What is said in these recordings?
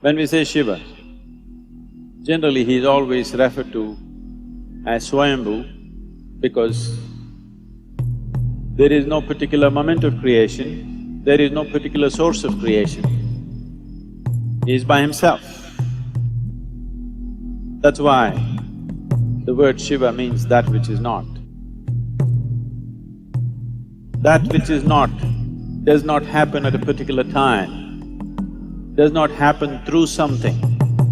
When we say Shiva, generally he is always referred to as Swayambhu because there is no particular moment of creation, there is no particular source of creation. He is by himself. That's why the word Shiva means that which is not. That which is not does not happen at a particular time, does not happen through something,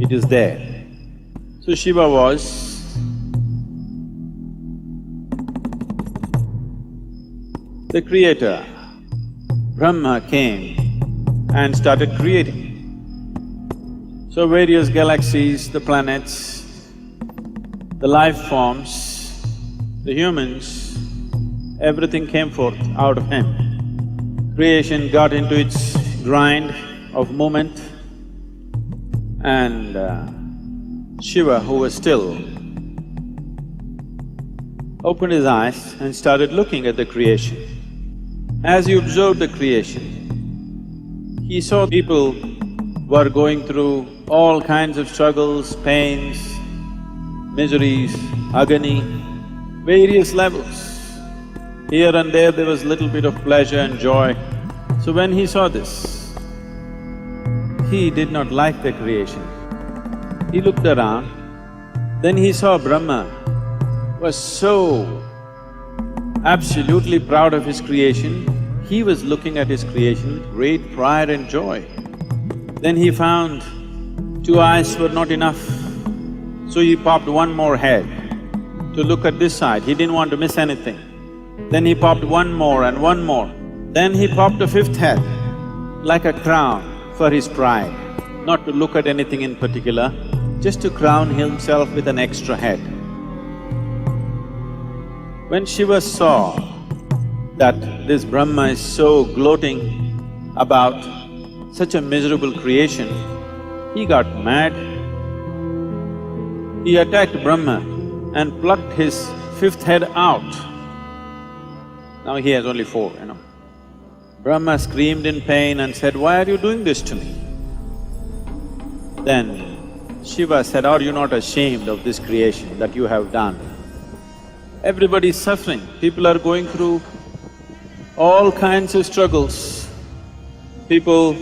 it is there. So Shiva was the creator. Brahma came and started creating. So various galaxies, the planets, the life forms, the humans, everything came forth out of him. Creation got into its grind of movement and Shiva, who was still, opened his eyes and started looking at the creation. As he observed the creation, he saw people were going through all kinds of struggles, pains, miseries, agony, various levels. Here and there was little bit of pleasure and joy. So when he saw this, he did not like the creation. He looked around, then he saw Brahma was so absolutely proud of his creation, he was looking at his creation with great pride and joy. Then he found two eyes were not enough, so he popped one more head to look at this side, he didn't want to miss anything. Then he popped one more and one more. Then he popped a fifth head, like a crown for his pride, not to look at anything in particular, just to crown himself with an extra head. When Shiva saw that this Brahma is so gloating about such a miserable creation, he got mad. He attacked Brahma and plucked his fifth head out. Now he has only four, you know. Brahma screamed in pain and said, "Why are you doing this to me?" Then Shiva said, "Are you not ashamed of this creation that you have done? Everybody is suffering, people are going through all kinds of struggles. People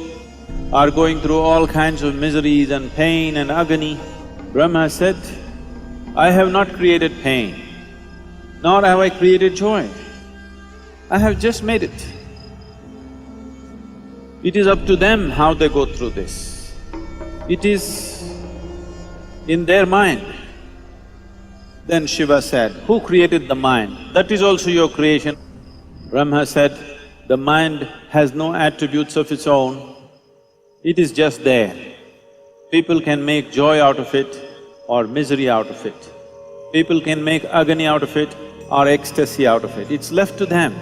are going through all kinds of miseries and pain and agony." Brahma said, "I have not created pain, nor have I created joy. I have just made it. It is up to them how they go through this. It is in their mind." Then Shiva said, "Who created the mind? That is also your creation." Brahma said, "The mind has no attributes of its own, it is just there. People can make joy out of it or misery out of it. People can make agony out of it or ecstasy out of it, it's left to them."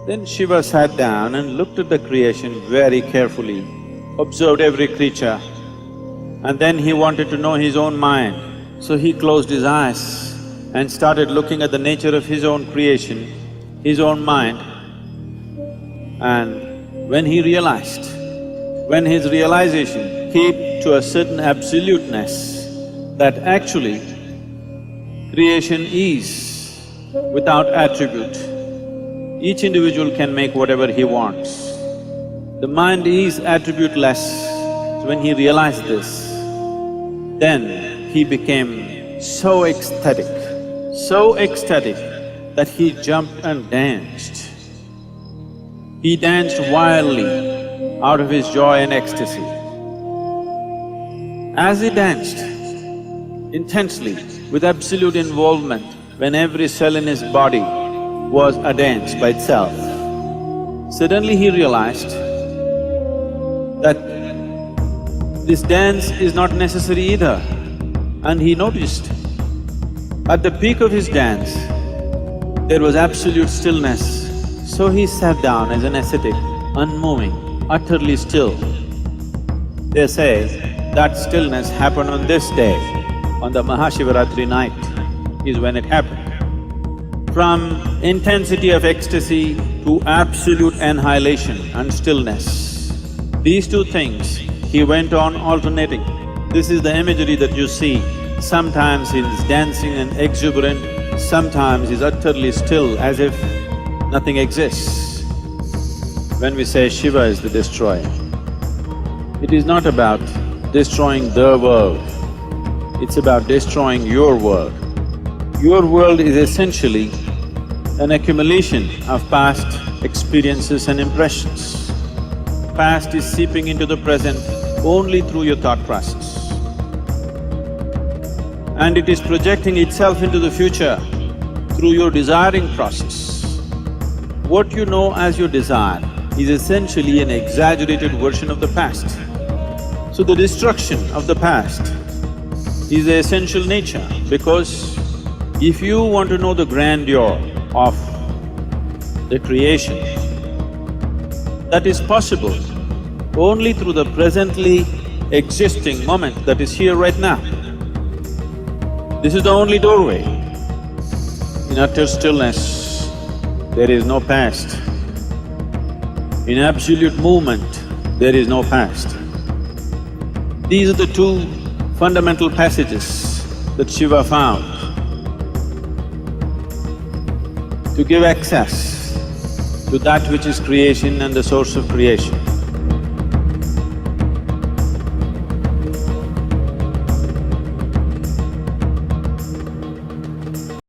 Then Shiva sat down and looked at the creation very carefully, observed every creature, and then he wanted to know his own mind. So he closed his eyes and started looking at the nature of his own creation, his own mind. And when he realized, when his realization came to a certain absoluteness that actually creation is without attribute, each individual can make whatever he wants. The mind is attributeless. So when he realized this, then he became so ecstatic that he jumped and danced. He danced wildly out of his joy and ecstasy. As he danced intensely, with absolute involvement, when every cell in his body was a dance by itself, suddenly he realized that this dance is not necessary either. And he noticed, at the peak of his dance, there was absolute stillness. So he sat down as an ascetic, unmoving, utterly still. They say that stillness happened on this day, on the Mahashivaratri night is when it happened. From intensity of ecstasy to absolute annihilation and stillness, these two things he went on alternating. This is the imagery that you see. Sometimes he's dancing and exuberant, sometimes he's utterly still as if nothing exists. When we say Shiva is the destroyer, it is not about destroying the world, it's about destroying your world. Your world is essentially an accumulation of past experiences and impressions. Past is seeping into the present only through your thought process. And it is projecting itself into the future through your desiring process. What you know as your desire is essentially an exaggerated version of the past. So the destruction of the past is the essential nature, because if you want to know the grandeur of the creation, that is possible only through the presently existing moment that is here right now. This is the only doorway. In utter stillness, there is no past. In absolute movement, there is no past. These are the two fundamental passages that Shiva found to give access to that which is creation and the source of creation.